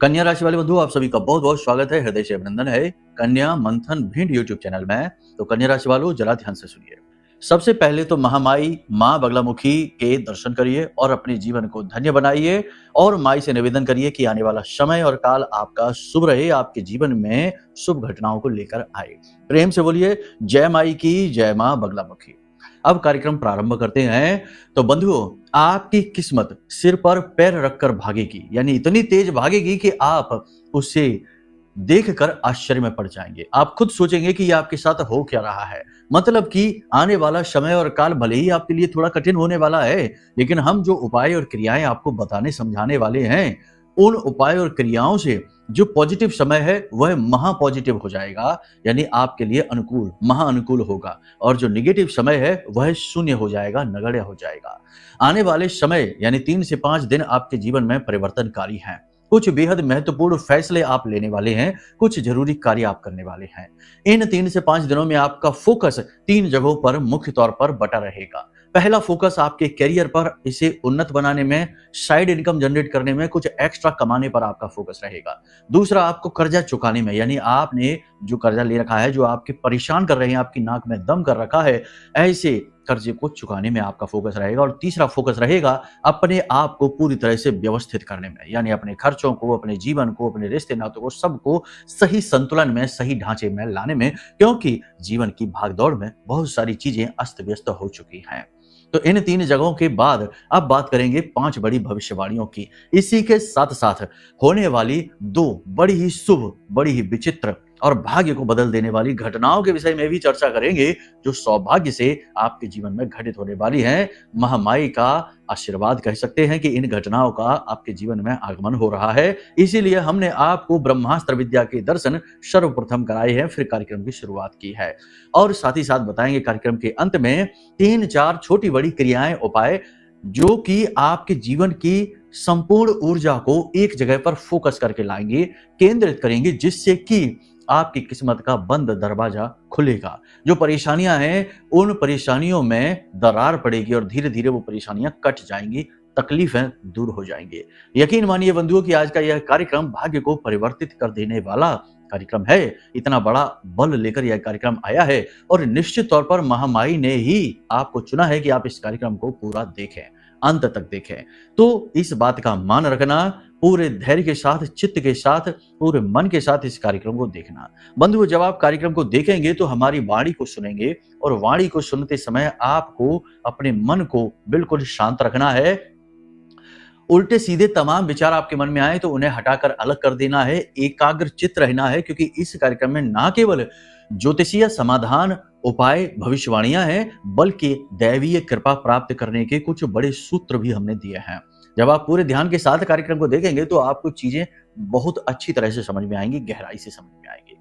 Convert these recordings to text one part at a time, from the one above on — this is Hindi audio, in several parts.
कन्या राशि वाले बंधु, आप सभी का बहुत बहुत स्वागत है, हृदय से अभिनंदन है कन्या मंथन भिंड यूट्यूब चैनल में। तो कन्या राशि वालों, जरा ध्यान से सुनिए। सबसे पहले तो महामाई माँ बगलामुखी के दर्शन करिए और अपने जीवन को धन्य बनाइए और माई से निवेदन करिए कि आने वाला समय और काल आपका शुभ रहे, आपके जीवन में शुभ घटनाओं को लेकर आए। प्रेम से बोलिए जय माई की, जय माँ बगलामुखी। अब कार्यक्रम प्रारंभ करते हैं। तो बंधुओं, आपकी किस्मत सिर पर पैर रखकर भागेगी, यानी इतनी तेज भागेगी कि आप उसे देखकर आश्चर्य में पड़ जाएंगे। आप खुद सोचेंगे कि ये आपके साथ हो क्या रहा है। मतलब कि आने वाला समय और काल भले ही आपके लिए थोड़ा कठिन होने वाला है, लेकिन हम जो उपाय और क्रियाएं आपको बताने समझाने वाले हैं, उन उपाय और क्रियाओं से जो पॉजिटिव समय है वह महा पॉजिटिव हो जाएगा, यानी आपके लिए अनुकूल, महा अनुकूल होगा। और जो निगेटिव समय है वह शून्य हो जाएगा, नगण्य हो जाएगा। आने वाले समय यानी 3 से 5 दिन आपके जीवन में परिवर्तनकारी हैं। कुछ बेहद महत्वपूर्ण फैसले आप लेने वाले हैं, कुछ जरूरी कार्य आप करने वाले हैं। इन 3 से 5 दिनों में आपका फोकस 3 जगहों पर मुख्य तौर पर बटा रहेगा। पहला फोकस आपके करियर पर, इसे उन्नत बनाने में, साइड इनकम जनरेट करने में, कुछ एक्स्ट्रा कमाने पर आपका फोकस रहेगा। दूसरा, आपको कर्जा चुकाने में, यानी आपने जो कर्जा ले रखा है, जो आपके परेशान कर रहे हैं, आपकी नाक में दम कर रखा है, ऐसे कर्जे को चुकाने में आपका फोकस रहेगा। और तीसरा फोकस रहेगा अपने आप को पूरी तरह से व्यवस्थित करने में, यानी अपने खर्चों को, अपने जीवन को, अपने रिश्ते नातों को, सबको सही संतुलन में, सही ढांचे में लाने में, क्योंकि जीवन की भागदौड़ में बहुत सारी चीजें अस्त व्यस्त हो चुकी हैं। तो इन 3 जगहों के बाद अब बात करेंगे 5 बड़ी भविष्यवाणियों की। इसी के साथ साथ होने वाली 2 बड़ी ही शुभ, बड़ी ही विचित्र और भाग्य को बदल देने वाली घटनाओं के विषय में भी चर्चा करेंगे, जो सौभाग्य से आपके जीवन में घटित होने वाली हैं। महामाई का आशीर्वाद कह सकते हैं कि इन घटनाओं का आपके जीवन में आगमन हो रहा है। इसीलिए हमने आपको ब्रह्मास्त्र विद्या के दर्शन सर्वप्रथम कराए हैं, फिर कार्यक्रम की शुरुआत की है। और साथ ही साथ बताएंगे कार्यक्रम के अंत में 3-4 छोटी बड़ी क्रियाएं, उपाय, जो कि आपके जीवन की संपूर्ण ऊर्जा को एक जगह पर फोकस करके लाएंगे, केंद्रित करेंगे, जिससे कि आपकी किस्मत का बंद दरवाजा खुलेगा। जो परेशानियां हैं, उन परेशानियों में दरार पड़ेगी और धीरे धीरे वो परेशानियां कट जाएंगी, तकलीफें दूर हो जाएंगी। यकीन मानिए बंधुओं कि आज का यह कार्यक्रम भाग्य को परिवर्तित कर देने वाला कार्यक्रम है। इतना बड़ा बल लेकर यह कार्यक्रम आया है और निश्चित तौर पर महामाई ने ही आपको चुना है कि आप इस कार्यक्रम को पूरा देखें, अंत तक देखें। तो इस बात का मान रखना, पूरे धैर्य के साथ, चित्त के साथ, पूरे मन के साथ इस कार्यक्रम को देखना। बंधुओं, जब आप कार्यक्रम को देखेंगे तो हमारी वाणी को सुनेंगे, और वाणी को सुनते समय आपको अपने मन को बिल्कुल शांत रखना है। उल्टे सीधे तमाम विचार आपके मन में आए तो उन्हें हटाकर अलग कर देना है, एकाग्र चित्त रहना है, क्योंकि इस कार्यक्रम में ना केवल ज्योतिषीय समाधान, उपाय, भविष्यवाणियां हैं, बल्कि दैवीय कृपा प्राप्त करने के कुछ बड़े सूत्र भी हमने दिए हैं। जब आप पूरे ध्यान के साथ कार्यक्रम को देखेंगे तो आपको चीजें बहुत अच्छी तरह से समझ में आएंगी, गहराई से समझ में आएंगी।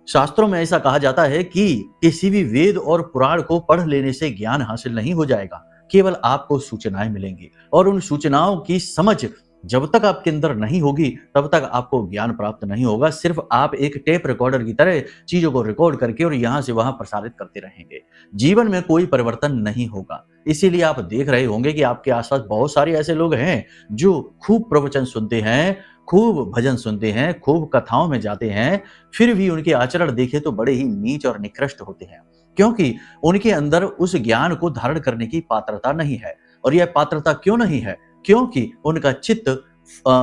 शास्त्रों में ऐसा कहा जाता है कि किसी भी वेद और पुराण को पढ़ लेने से ज्ञान हासिल नहीं हो जाएगा, केवल आपको सूचनाएं मिलेंगी, और उन सूचनाओं की समझ जब तक आपके अंदर नहीं होगी तब तक आपको ज्ञान प्राप्त नहीं होगा। सिर्फ आप एक टेप रिकॉर्डर की तरह चीजों को रिकॉर्ड करके और यहां से वहां प्रसारित करते रहेंगे, जीवन में कोई परिवर्तन नहीं होगा। इसीलिए आप देख रहे होंगे कि आपके आसपास बहुत सारे ऐसे लोग हैं जो खूब प्रवचन सुनते हैं, खूब भजन सुनते हैं, खूब कथाओं में जाते हैं, फिर भी उनके आचरण देखे तो बड़े ही नीच और निकृष्ट होते हैं, क्योंकि उनके अंदर उस ज्ञान को धारण करने की पात्रता नहीं है। और यह पात्रता क्यों नहीं है? क्योंकि उनका चित्त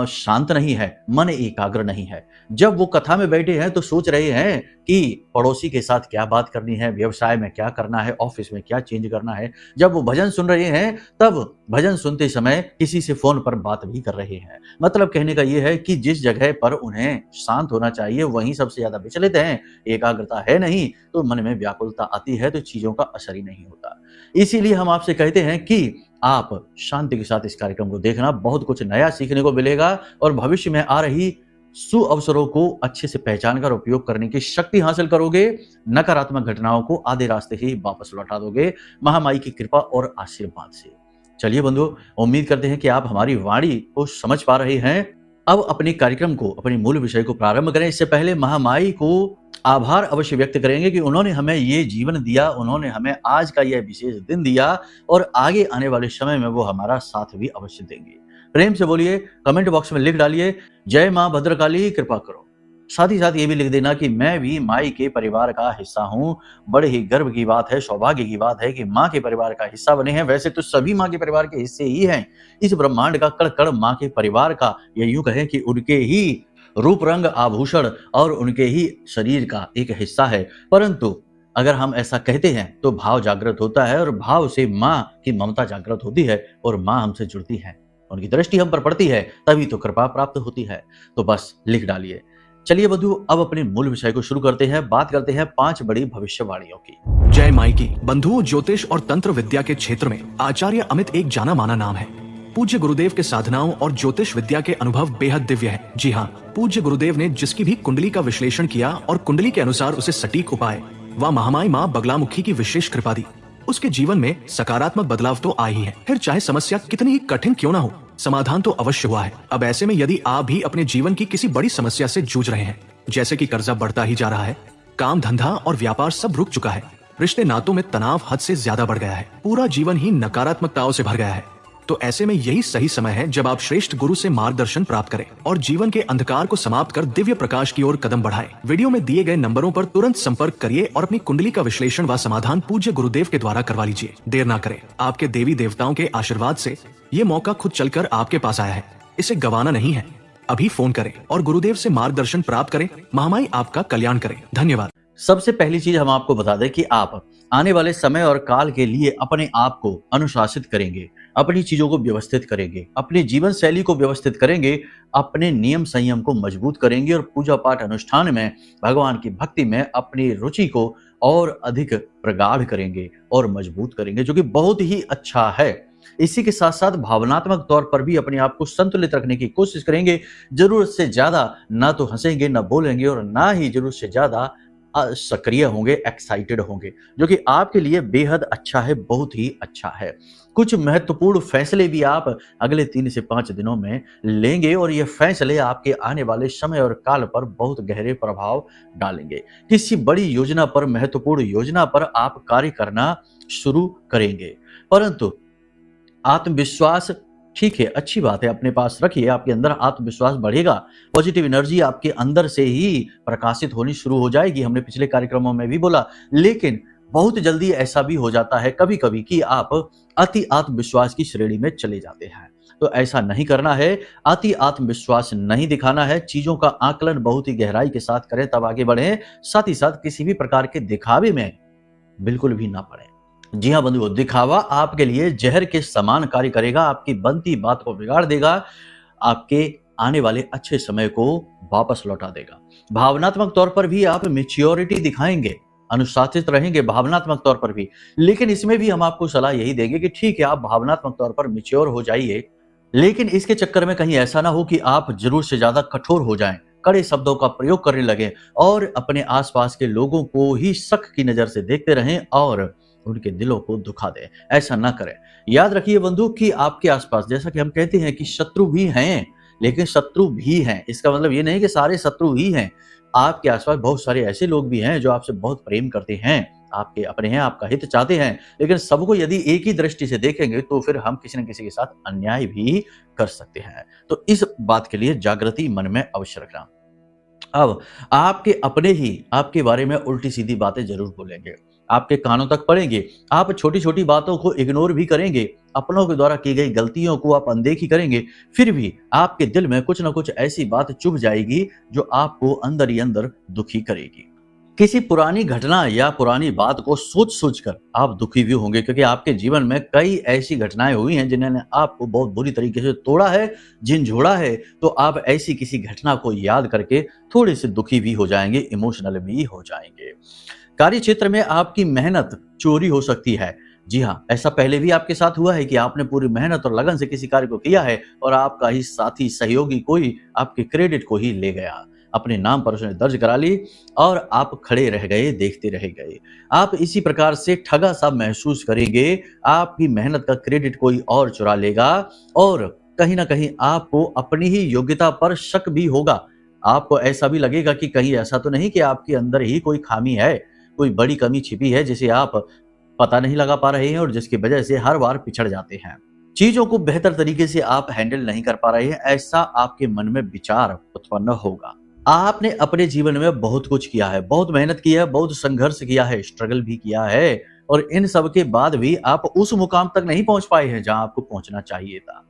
शांत नहीं है, मन एकाग्र नहीं है। जब वो कथा में बैठे हैं तो सोच रहे हैं कि पड़ोसी के साथ क्या बात करनी है, व्यवसाय में क्या करना है, ऑफिस में क्या चेंज करना है। जब वो भजन सुन रहे हैं तब भजन सुनते समय किसी से फोन पर बात भी कर रहे हैं। मतलब कहने का ये है कि जिस जगह पर उन्हें शांत होना चाहिए वहीं सबसे ज्यादा विचलित हैं, एकाग्रता है नहीं, तो मन में व्याकुलता आती है, तो चीजों का असर ही नहीं होता। इसीलिए हम आपसे कहते हैं कि आप शांति के साथ इस कार्यक्रम को देखना, बहुत कुछ नया सीखने को मिलेगा और भविष्य में आ रही सुअवसरों को अच्छे से पहचान कर उपयोग करने की शक्ति हासिल करोगे। नकारात्मक घटनाओं को आधे रास्ते ही वापस लौटा दोगे महामाई की कृपा और आशीर्वाद से। चलिए बंधुओं, उम्मीद करते हैं कि आप हमारी वाणी को समझ पा रहे हैं। अब अपने कार्यक्रम को, अपने मूल विषय को प्रारंभ करें। इससे पहले महामाई को आभार अवश्य व्यक्त करेंगे कि उन्होंने हमें ये जीवन दिया, उन्होंने हमें आज का यह विशेष दिन दिया और आगे आने वाले समय में वो हमारा साथ भी अवश्य देंगे। प्रेम से बोलिए, कमेंट बॉक्स में लिख डालिए, जय मां भद्रकाली कृपा करो। साथ ही साथ ये भी लिख देना कि मैं भी माई के परिवार का हिस्सा हूँ। बड़े ही गर्व की बात है, सौभाग्य की बात है कि माँ के परिवार का हिस्सा बने हैं। वैसे तो सभी माँ के परिवार के हिस्से ही हैं। इस ब्रह्मांड का कण-कण माँ के परिवार का, या यूं कहें कि उनके ही रूप रंग आभूषण और उनके ही शरीर का एक हिस्सा है। परंतु अगर हम ऐसा कहते हैं तो भाव जागृत होता है, और भाव से माँ की ममता जागृत होती है और माँ हमसे जुड़ती है, उनकी दृष्टि हम पर पड़ती है, तभी तो कृपा प्राप्त होती है। तो बस लिख डालिए। चलिए बंधु, अब अपने मूल विषय को शुरू करते हैं। बात करते हैं 5 बड़ी भविष्यवाणियों की। जय माई की। बंधुओं, ज्योतिष और तंत्र विद्या के क्षेत्र में आचार्य अमित एक जाना माना नाम है। पूज्य गुरुदेव के साधनाओं और ज्योतिष विद्या के अनुभव बेहद दिव्य है। जी हाँ, पूज्य गुरुदेव ने जिसकी भी कुंडली का विश्लेषण किया और कुंडली के अनुसार उसे सटीक उपाय व महामाई माँ बगलामुखी की विशेष कृपा दी, उसके जीवन में सकारात्मक बदलाव तो आ ही है। फिर चाहे समस्या कितनी ही कठिन क्यों ना हो, समाधान तो अवश्य हुआ है। अब ऐसे में यदि आप भी अपने जीवन की किसी बड़ी समस्या से जूझ रहे हैं, जैसे कि कर्जा बढ़ता ही जा रहा है, काम धंधा और व्यापार सब रुक चुका है, रिश्ते नातों में तनाव हद से ज्यादा बढ़ गया है, पूरा जीवन ही नकारात्मकताओं से भर गया है, तो ऐसे में यही सही समय है जब आप श्रेष्ठ गुरु से मार्गदर्शन प्राप्त करें और जीवन के अंधकार को समाप्त कर दिव्य प्रकाश की ओर कदम बढ़ाएं। वीडियो में दिए गए नंबरों पर तुरंत संपर्क करिए और अपनी कुंडली का विश्लेषण व समाधान पूज्य गुरुदेव के द्वारा करवा लीजिए। देर ना करें, आपके देवी देवताओं के आशीर्वाद से ये मौका खुद चलकर आपके पास आया है, इसे गंवाना नहीं है। अभी फोन करें और गुरुदेव से मार्गदर्शन प्राप्त करें। महामाई आपका कल्याण करें। धन्यवाद। सबसे पहली चीज हम आपको बता दें कि आप आने वाले समय और काल के लिए अपने आप को अनुशासित करेंगे, अपनी चीजों को व्यवस्थित करेंगे, अपनी जीवन शैली को व्यवस्थित करेंगे, अपने नियम संयम को मजबूत करेंगे और पूजा पाठ अनुष्ठान में, भगवान की भक्ति में अपनी रुचि को और अधिक प्रगाढ़ करेंगे और मजबूत करेंगे, जो कि बहुत ही अच्छा है। इसी के साथ साथ भावनात्मक तौर पर भी अपने आप को संतुलित रखने की कोशिश करेंगे। जरूरत से ज्यादा ना तो हंसेंगे, ना बोलेंगे, और ना ही जरूरत से ज्यादा सक्रिय होंगे, एक्साइटेड होंगे, जो कि आपके लिए बेहद अच्छा है, बहुत ही अच्छा है। कुछ महत्वपूर्ण फैसले भी आप अगले 3 से 5 दिनों में लेंगे और ये फैसले आपके आने वाले समय और काल पर बहुत गहरे प्रभाव डालेंगे। किसी बड़ी योजना पर, महत्वपूर्ण योजना पर आप कार्य करना शुरू करेंगे, परंतु आत्मविश्वास ठीक है, अच्छी बात है, अपने पास रखिए, आपके अंदर आत्मविश्वास बढ़ेगा, पॉजिटिव एनर्जी आपके अंदर से ही प्रकाशित होनी शुरू हो जाएगी। हमने पिछले कार्यक्रमों में भी बोला, लेकिन बहुत जल्दी ऐसा भी हो जाता है कभी कभी कि आप अति आत्मविश्वास की श्रेणी में चले जाते हैं। तो ऐसा नहीं करना है, अति आत्मविश्वास नहीं दिखाना है। चीजों का आकलन बहुत ही गहराई के साथ करें, तब आगे बढ़े। साथ ही साथ किसी भी प्रकार के दिखावे में बिल्कुल भी ना पड़े। जी हाँ बंधुओं, दिखावा आपके लिए जहर के समान कार्य करेगा, आपकी बनती बात को बिगाड़ देगा, आपके आने वाले अच्छे समय को वापस लौटा देगा। भावनात्मक तौर पर भी आप मैच्योरिटी दिखाएंगे, अनुशासित रहेंगे भावनात्मक तौर पर भी, लेकिन इसमें भी हम आपको सलाह यही देंगे कि ठीक है, आप भावनात्मक तौर पर मैच्योर हो जाइए, लेकिन इसके चक्कर में कहीं ऐसा ना हो कि आप जरूर से ज्यादा कठोर हो जाएं, कड़े शब्दों का प्रयोग करने लगे और अपने आसपास के लोगों को ही शक की नजर से देखते रहें और उनके दिलों को दुखा दे। ऐसा ना करें। याद रखिए बंधु कि आपके आसपास, जैसा कि हम कहते हैं कि शत्रु भी हैं, लेकिन शत्रु भी हैं, इसका मतलब ये नहीं कि सारे शत्रु ही हैं। आपके आसपास बहुत सारे ऐसे लोग भी हैं जो आपसे बहुत प्रेम करते हैं, आपके अपने हैं, आपका हित चाहते हैं, लेकिन सबको यदि एक ही दृष्टि से देखेंगे तो फिर हम किसी न किसी के साथ अन्याय भी कर सकते हैं। तो इस बात के लिए जागृति मन में अवश्य रखना। अब आपके अपने ही आपके बारे में उल्टी सीधी बातें जरूर बोलेंगे, आपके कानों तक पड़ेंगे, आप छोटी छोटी बातों को इग्नोर भी करेंगे, अपनों के द्वारा की गई गलतियों को आप अनदेखी करेंगे, फिर भी आपके दिल में कुछ ना कुछ ऐसी बात चुभ जाएगी जो आपको अंदर ही अंदर दुखी करेगी। किसी पुरानी घटना या पुरानी बात को सोच सोच कर आप दुखी भी होंगे, क्योंकि आपके जीवन में कई ऐसी घटनाएं हुई हैं जिन्होंने आपको बहुत बुरी तरीके से तोड़ा है, झिंझोड़ा है। तो आप ऐसी किसी घटना को याद करके थोड़े से दुखी भी हो जाएंगे, इमोशनल भी हो जाएंगे। कार्य क्षेत्र में आपकी मेहनत चोरी हो सकती है। जी हाँ, ऐसा पहले भी आपके साथ हुआ है कि आपने पूरी मेहनत और लगन से किसी कार्य को किया है और आपका ही साथी, सहयोगी कोई आपके क्रेडिट को ही ले गया, अपने नाम पर उसने दर्ज करा ली और आप खड़े रह गए, देखते रह गए। आप इसी प्रकार से ठगा सा महसूस करेंगे, आपकी मेहनत का क्रेडिट कोई और चुरा लेगा और कहीं ना कहीं आपको अपनी ही योग्यता पर शक भी होगा। आपको ऐसा भी लगेगा कि कहीं ऐसा तो नहीं कि आपके अंदर ही कोई खामी है, कोई बड़ी कमी छिपी है जिसे आप पता नहीं लगा पा रहे हैं और जिसकी वजह से हर बार पिछड़ जाते हैं। चीजों को बेहतर तरीके से आप हैंडल नहीं कर पा रहे हैं, ऐसा आपके मन में विचार उत्पन्न होगा। आपने अपने जीवन में बहुत कुछ किया है, बहुत मेहनत की है, बहुत संघर्ष किया है, स्ट्रगल भी किया है और इन सब के बाद भी आप उस मुकाम तक नहीं पहुंच पाए हैं जहां आपको पहुंचना चाहिए था।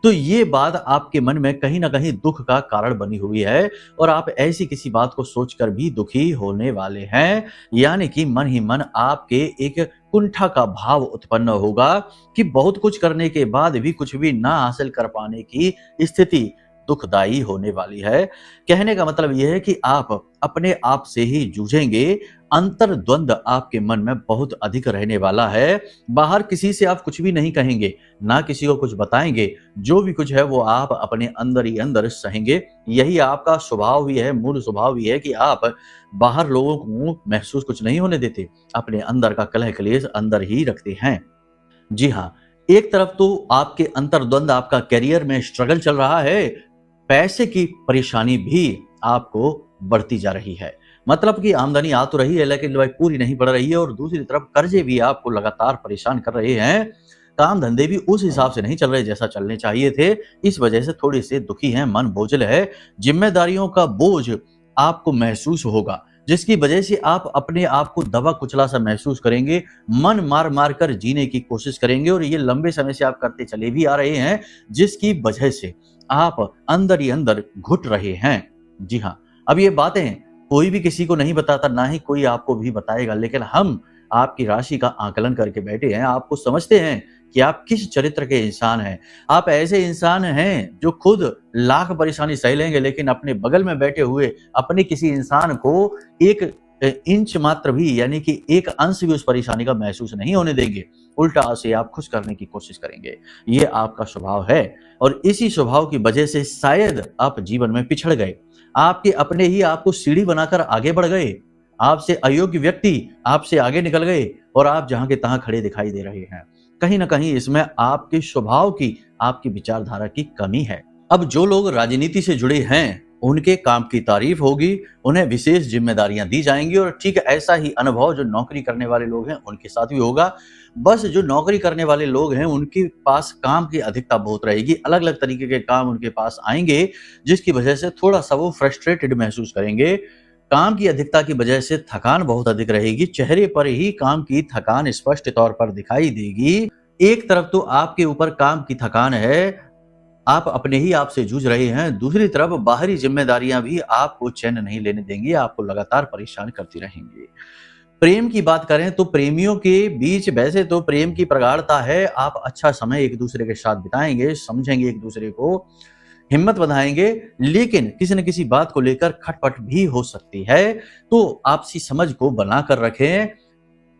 तो ये बात आपके मन में कहीं ना कहीं दुख का कारण बनी हुई है और आप ऐसी किसी बात को सोचकर भी दुखी होने वाले हैं, यानी कि मन ही मन आपके एक कुंठा का भाव उत्पन्न होगा कि बहुत कुछ करने के बाद भी कुछ भी ना हासिल कर पाने की स्थिति दुखदाई होने वाली है। कहने का मतलब यह है कि आप अपने आप से ही जूझेंगे, अंतर्द्वंद आपके मन में बहुत अधिक रहने वाला है। बाहर किसी से आप कुछ भी नहीं कहेंगे, ना किसी को कुछ बताएंगे, जो भी कुछ है वो आप अपने अंदर ही अंदर सहेंगे। यही आपका स्वभाव भी है, मूल स्वभाव भी है कि आप बाहर लोगों को महसूस कुछ नहीं होने देते, अपने अंदर का कलह क्लेश अंदर ही रखते हैं। जी हाँ, एक तरफ तो आपके अंतर्द्वंद, आपका करियर में स्ट्रगल चल रहा है, पैसे की परेशानी भी आपको बढ़ती जा रही है। मतलब कि आमदनी आ तो रही है लेकिन भाई पूरी नहीं पड़ रही है और दूसरी तरफ कर्जे भी आपको लगातार परेशान कर रहे हैं। काम धंधे भी उस हिसाब से नहीं चल रहे जैसा चलने चाहिए थे। इस वजह से थोड़े से दुखी हैं, मन बोझिल है, जिम्मेदारियों का बोझ आपको महसूस होगा, जिसकी वजह से आप अपने आप को दबा कुचला सा महसूस करेंगे, मन मार मार कर जीने की कोशिश करेंगे और ये लंबे समय से आप करते चले भी आ रहे हैं, जिसकी वजह से आप अंदर ही अंदर घुट रहे हैं। जी हाँ, अब ये बातें कोई भी किसी को नहीं बताता, ना ही कोई आपको भी बताएगा, लेकिन हम आपकी राशि का आकलन करके बैठे हैं, आपको समझते हैं कि आप किस चरित्र के इंसान हैं। आप ऐसे इंसान हैं जो खुद लाख परेशानी सह लेंगे लेकिन अपने बगल में बैठे हुए अपने किसी इंसान को एक इंच मात्र भी, यानी कि एक अंश भी उस परेशानी का महसूस नहीं होने देंगे। उल्टा उसे आप खुश करने की कोशिश करेंगे। ये आपका स्वभाव है और इसी स्वभाव की वजह से शायद आप जीवन में पिछड़ गए। आपके अपने ही आपको सीढ़ी बनाकर आगे बढ़ गए। आपसे अयोग्य व्यक्ति आपसे आगे निकल गए और आप जहां के तहां खड़े दिखाई दे रहे हैं। कहीं ना कहीं इसमें आपके स्वभाव की, आपकी विचारधारा की कमी है। अब जो लोग राजनीति से जुड़े हैं उनके काम की तारीफ होगी, उन्हें विशेष जिम्मेदारियां दी जाएंगी और ठीक ऐसा ही अनुभव जो नौकरी करने वाले लोग हैं उनके साथ भी होगा। बस जो नौकरी करने वाले लोग हैं उनके पास काम की अधिकता बहुत रहेगी, अलग अलग तरीके के काम उनके पास आएंगे, जिसकी वजह से थोड़ा सा वो फ्रस्ट्रेटेड महसूस करेंगे। काम की अधिकता की वजह से थकान बहुत अधिक रहेगी, चेहरे पर ही काम की थकान स्पष्ट तौर पर दिखाई देगी। एक तरफ तो आपके ऊपर काम की थकान है, आप अपने ही आप से जूझ रहे हैं, दूसरी तरफ बाहरी जिम्मेदारियां भी आपको चैन नहीं लेने देंगी, आपको लगातार परेशान करती रहेंगी। प्रेम की बात करें तो प्रेमियों के बीच वैसे तो प्रेम की प्रगाढ़ता है, आप अच्छा समय एक दूसरे के साथ बिताएंगे, समझेंगे एक दूसरे को, हिम्मत बधाएंगे, लेकिन किसी न किसी बात को लेकर खटपट भी हो सकती है। तो आपसी समझ को बनाकर रखें,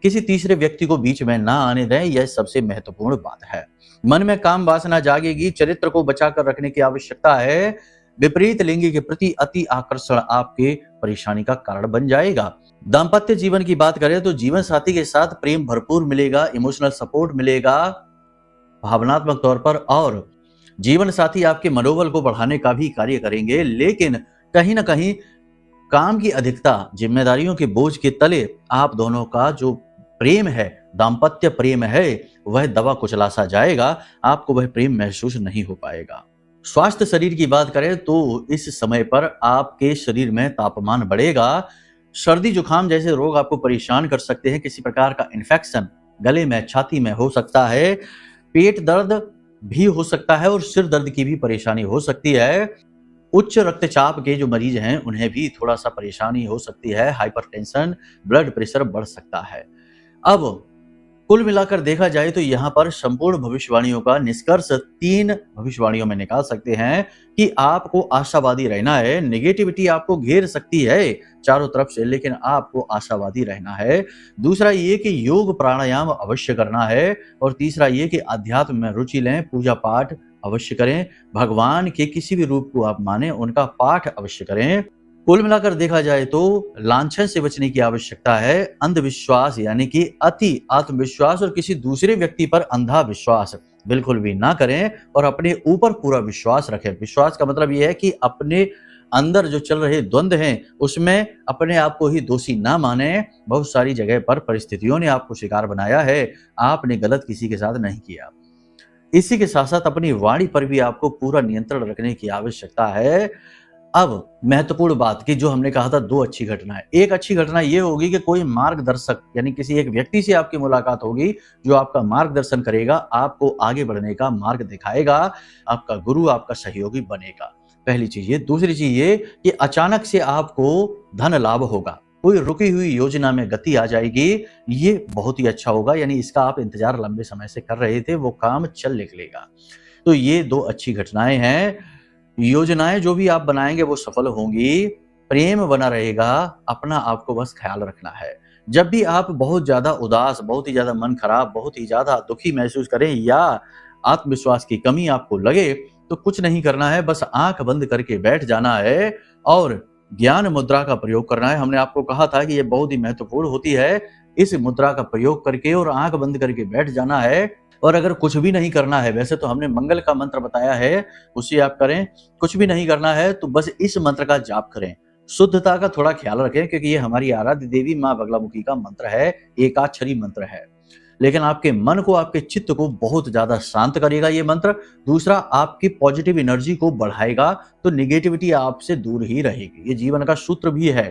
किसी तीसरे व्यक्ति को बीच में ना आने दें, यह सबसे महत्वपूर्ण बात है। मन में काम वासना जागेगी, चरित्र को बचाकर रखने की आवश्यकता है। विपरीत लिंग के प्रति अति आकर्षण आपके परेशानी का कारण बन जाएगा। दाम्पत्य जीवन की बात करें तो जीवन साथी के साथ प्रेम भरपूर मिलेगा, इमोशनल सपोर्ट मिलेगा भावनात्मक तौर पर, और जीवन साथी आपके मनोबल को बढ़ाने का भी कार्य करेंगे, लेकिन कहीं ना कहीं काम की अधिकता, जिम्मेदारियों के बोझ के तले आप दोनों का जो प्रेम है, दाम्पत्य प्रेम है, वह दबा कुचला सा जाएगा, आपको वह प्रेम महसूस नहीं हो पाएगा। स्वास्थ्य शरीर की बात करें तो इस समय पर आपके शरीर में तापमान बढ़ेगा, सर्दी जुकाम जैसे रोग आपको परेशान कर सकते हैं, किसी प्रकार का इन्फेक्शन गले में, छाती में हो सकता है, पेट दर्द भी हो सकता है और सिर दर्द की भी परेशानी हो सकती है। उच्च रक्तचाप के जो मरीज हैं उन्हें भी थोड़ा सा परेशानी हो सकती है, हाइपरटेंशन, ब्लड प्रेशर बढ़ सकता है। अब कुल मिलाकर देखा जाए तो यहाँ पर संपूर्ण भविष्यवाणियों का निष्कर्ष 3 भविष्यवाणियों में निकाल सकते हैं कि आपको आशावादी रहना है। नेगेटिविटी आपको घेर सकती है चारों तरफ से, लेकिन आपको आशावादी रहना है। दूसरा ये कि योग प्राणायाम अवश्य करना है और तीसरा ये कि अध्यात्म में रुचि लें, पूजा पाठ अवश्य करें, भगवान के किसी भी रूप को आप माने उनका पाठ अवश्य करें। कुल मिलाकर देखा जाए तो लांछन से बचने की आवश्यकता है। अंधविश्वास यानी कि अति आत्मविश्वास और किसी दूसरे व्यक्ति पर अंधा विश्वास बिल्कुल भी ना करें और अपने ऊपर पूरा विश्वास रखें। विश्वास का मतलब यह है कि अपने अंदर जो चल रहे द्वंद हैं उसमें अपने आप को ही दोषी ना माने। बहुत सारी जगह पर परिस्थितियों ने आपको शिकार बनाया है, आपने गलत किसी के साथ नहीं किया। इसी के साथ साथ अपनी वाणी पर भी आपको पूरा नियंत्रण रखने की आवश्यकता है। अब महत्वपूर्ण बात कि जो हमने कहा था 2 अच्छी घटनाएं। एक अच्छी घटना ये होगी कि कोई मार्गदर्शक यानी किसी एक व्यक्ति से आपकी मुलाकात होगी जो आपका मार्गदर्शन करेगा, आपको आगे बढ़ने का मार्ग दिखाएगा, आपका गुरु, आपका सहयोगी बनेगा। पहली चीज ये। दूसरी चीज ये कि अचानक से आपको धन लाभ होगा, कोई रुकी हुई योजना में गति आ जाएगी, ये बहुत ही अच्छा होगा, यानी इसका आप इंतजार लंबे समय से कर रहे थे, वो काम चल निकलेगा। तो ये 2 अच्छी घटनाएं हैं। योजनाएं जो भी आप बनाएंगे वो सफल होंगी, प्रेम बना रहेगा, अपना आपको बस ख्याल रखना है। जब भी आप बहुत ज्यादा उदास, बहुत ही ज्यादा मन खराब, बहुत ही ज्यादा दुखी महसूस करें या आत्मविश्वास की कमी आपको लगे, तो कुछ नहीं करना है, बस आंख बंद करके बैठ जाना है और ज्ञान मुद्रा का प्रयोग करना है। हमने आपको कहा था कि ये बहुत ही महत्वपूर्ण होती है। इस मुद्रा का प्रयोग करके और आंख बंद करके बैठ जाना है। और अगर कुछ भी नहीं करना है, वैसे तो हमने मंगल का मंत्र बताया है, उसे आप करें। कुछ भी नहीं करना है तो बस इस मंत्र का जाप करें। शुद्धता का थोड़ा ख्याल रखें क्योंकि ये हमारी आराध्य देवी माँ बगलामुखी का मंत्र है, एकाक्षरी मंत्र है। लेकिन आपके मन को, आपके चित्त को बहुत ज्यादा शांत करेगा ये मंत्र। दूसरा, आपकी पॉजिटिव एनर्जी को बढ़ाएगा, तो निगेटिविटी आपसे दूर ही रहेगी। ये जीवन का सूत्र भी है।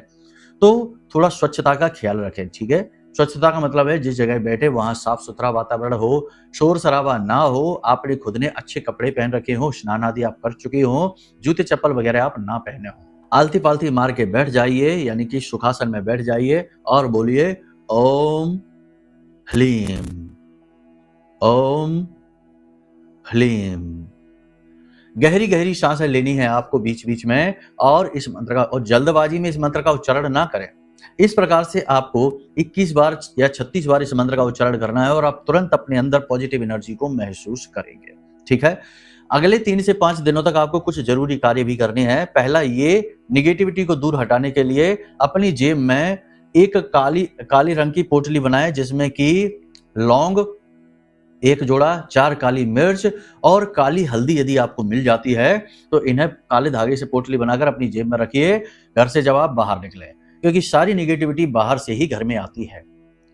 तो थोड़ा स्वच्छता का ख्याल रखें, ठीक है। स्वच्छता का मतलब है जिस जगह बैठे वहां साफ सुथरा वातावरण हो, शोर शराबा ना हो, आपने खुद ने अच्छे कपड़े पहन रखे हो, स्नान आदि आप कर चुके हो, जूते चप्पल वगैरह आप ना पहने हो। आलती पालती मार के बैठ जाइए, यानी कि सुखासन में बैठ जाइए और बोलिए ओम ह्लीम, ओम ह्लीम। गहरी गहरी सांसें लेनी है आपको बीच बीच में, और इस मंत्र का, और जल्दबाजी में इस मंत्र का उच्चारण ना करें। इस प्रकार से आपको 21 बार या 36 बार इस मंत्र का उच्चारण करना है और आप तुरंत अपने अंदर पॉजिटिव एनर्जी को महसूस करेंगे, ठीक है। अगले 3 से 5 दिनों तक आपको कुछ जरूरी कार्य भी करने हैं। पहला, ये निगेटिविटी को दूर हटाने के लिए अपनी जेब में एक काली रंग की पोटली बनाएं, जिसमें कि लौंग 1 जोड़ा, 4 काली मिर्च और काली हल्दी यदि आपको मिल जाती है तो इन्हें काले धागे से पोटली बनाकर अपनी जेब में रखिए घर से जब आप बाहर निकलें, क्योंकि सारी निगेटिविटी बाहर से ही घर में आती है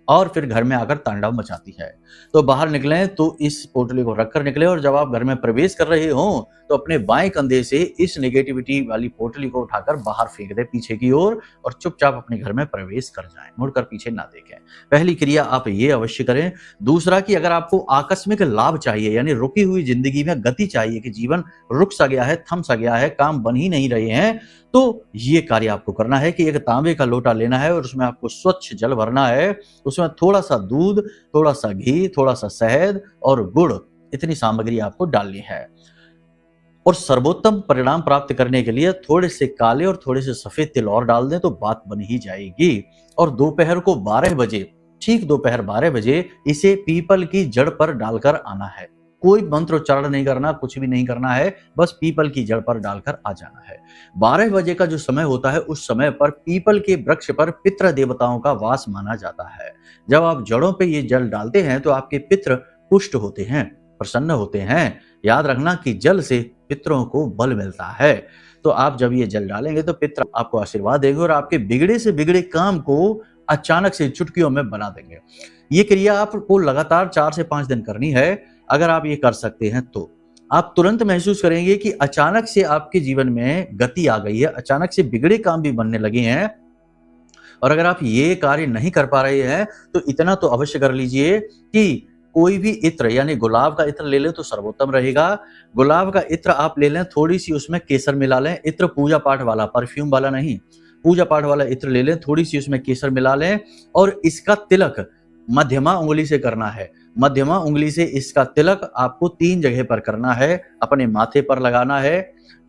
और फिर घर में आकर तांडव मचाती है। तो बाहर निकलें तो इस पोटली को रखकर निकले, और जब आप घर में प्रवेश कर रहे हो तो अपने बाएं कंधे से इस नेगेटिविटी वाली पोटली को उठाकर बाहर फेंक दे पीछे की ओर, और चुपचाप अपने घर में प्रवेश कर जाएं, मुड़कर पीछे ना देखें। पहली क्रिया आप ये अवश्य करें। दूसरा कि अगर आपको आकस्मिक लाभ चाहिए, यानी रुकी हुई जिंदगी में गति चाहिए कि जीवन रुक सा गया है, थम सा गया है, काम बन ही नहीं रहे हैं, तो ये कार्य आपको करना है कि एक तांबे का लोटा लेना है और उसमें आपको स्वच्छ जल भरना है। उसमें थोड़ा सा दूध, थोड़ा सा घी, थोड़ा सा शहद और गुड़, इतनी सामग्री आपको डालनी है। और सर्वोत्तम परिणाम प्राप्त करने के लिए थोड़े से काले और थोड़े से सफेद तिल और डाल दें तो बात बन ही जाएगी। और दोपहर को 12 बजे, ठीक दोपहर 12 बजे इसे पीपल की जड़ पर डालकर आना है। कोई मंत्रोच्चारण नहीं करना, कुछ भी नहीं करना है, बस पीपल की जड़ पर डालकर आ जाना है। 12 बजे का जो समय होता है, उस समय पर पीपल के वृक्ष पर पितृ देवताओं का वास माना जाता है। जब आप जड़ों पे ये जल डालते हैं तो आपके पितृ पुष्ट होते हैं, प्रसन्न होते हैं। याद रखना कि जल से पितरों को बल मिलता है। तो आप जब ये जल डालेंगे तो पितर आपको आशीर्वाद देंगे और आपके बिगड़े से बिगड़े काम को अचानक से चुटकियों में बना देंगे। ये क्रिया आपको लगातार 4 से 5 दिन करनी है। अगर आप ये कर सकते हैं तो आप तुरंत महसूस करेंगे कि अचानक से आपके जीवन में गति आ गई है, अचानक से बिगड़े काम भी बनने लगे हैं। और अगर आप ये कार्य नहीं कर पा रहे हैं तो इतना तो अवश्य कर लीजिए कि कोई भी इत्र, यानी गुलाब का इत्र ले लें तो सर्वोत्तम रहेगा। गुलाब का इत्र आप ले लें, थोड़ी सी उसमें केसर मिला लें। इत्र पूजा पाठ वाला, परफ्यूम वाला नहीं, पूजा पाठ वाला इत्र ले लें, थोड़ी सी उसमें केसर मिला लें और इसका तिलक मध्यमा उंगली से करना है। मध्यमा उंगली से इसका तिलक आपको 3 जगह पर करना है। अपने माथे पर लगाना है,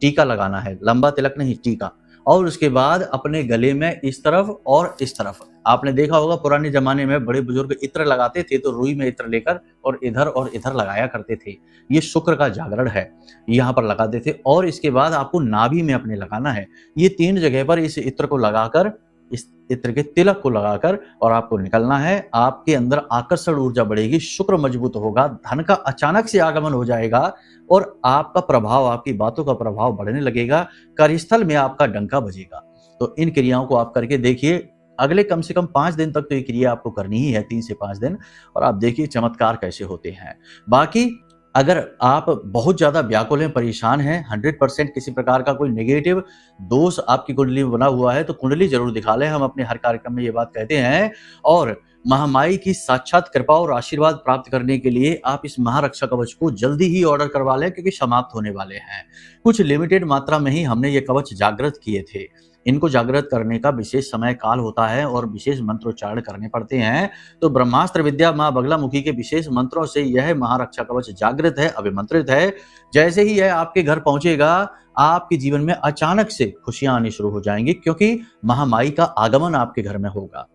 टीका लगाना है, लंबा तिलक नहीं, टीका। और उसके बाद अपने गले में इस तरफ और इस तरफ, आपने देखा होगा पुराने जमाने में बड़े बुजुर्ग इत्र लगाते थे तो रुई में इत्र लेकर और इधर लगाया करते थे। ये शुक्र का जागरण है, यहाँ पर लगाते थे। और इसके बाद आपको नाभि में अपने लगाना है। ये 3 जगह पर इस इत्र को लगाकर, इस इत्र के तिलक को लगाकर और आपको निकलना है। आपके अंदर आकर्षण ऊर्जा बढ़ेगी, शुक्र मजबूत होगा, धन का अचानक से आगमन हो जाएगा और आपका प्रभाव, आपकी बातों का प्रभाव बढ़ने लगेगा। कार्यस्थल में आपका डंका बजेगा। तो इन क्रियाओं को आप करके देखिए। अगले कम से कम 5 दिन तक तो ये क्रिया आपको करनी ही है, 3 से 5 दिन, और आप देखिए चमत्कार कैसे होते हैं। बाकी अगर आप बहुत ज़्यादा व्याकुल हैं, परेशान हैं, 100% किसी प्रकार का कोई नेगेटिव दोष आपकी कुंडली में बना हुआ है, तो कुंडली ज़रूर दिखा लें। हम अपने हर कार्यक्रम में ये बात कहते हैं। और महामाई की साक्षात कृपा और आशीर्वाद प्राप्त करने के लिए आप इस महारक्षा कवच को जल्दी ही ऑर्डर करवा लें, क्योंकि समाप्त होने वाले हैं। कुछ लिमिटेड मात्रा में ही हमने ये कवच जागृत किए थे। इनको जागृत करने का विशेष समय काल होता है और विशेष मंत्रोच्चारण करने पड़ते हैं। तो ब्रह्मास्त्र विद्या माँ बगलामुखी के विशेष मंत्रों से यह महारक्षा कवच जागृत है, अभिमंत्रित है। जैसे ही यह आपके घर पहुंचेगा, आपके जीवन में अचानक से खुशियां आनी शुरू हो जाएंगी, क्योंकि महामाई का आगमन आपके घर में होगा।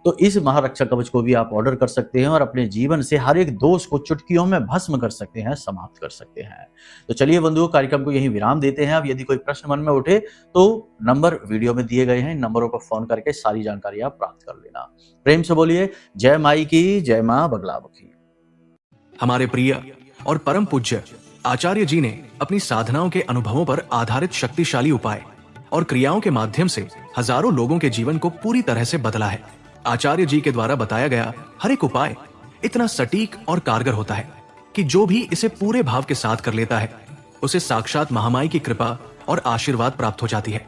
तो इस महारक्षा कवच को भी आप ऑर्डर कर सकते हैं और अपने जीवन से हर एक दोष को चुटकियों में भस्म कर सकते हैं, समाप्त कर सकते हैं। तो चलिए बंधुओं, कार्यक्रम को यहीं विराम देते हैं। अब यदि कोई प्रश्न मन में उठे तो नंबर वीडियो में दिए गए हैं, इन नंबरों पर फोन करके सारी जानकारी आप प्राप्त कर लेना। प्रेम से बोलिए जय माई की, जय मां बगलामुखी। हमारे प्रिय और परम पूज्य आचार्य जी ने अपनी साधनाओं के अनुभवों पर आधारित शक्तिशाली उपाय और क्रियाओं के माध्यम से हजारों लोगों के जीवन को पूरी तरह से बदला है। आचार्य जी के द्वारा बताया गया हर एक उपाय इतना सटीक और कारगर होता है कि जो भी इसे पूरे भाव के साथ कर लेता है, उसे साक्षात महामाई की कृपा और आशीर्वाद प्राप्त हो जाती है।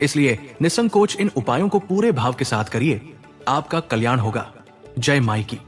इसलिए निसंकोच इन उपायों को पूरे भाव के साथ करिए, आपका कल्याण होगा। जय माई की।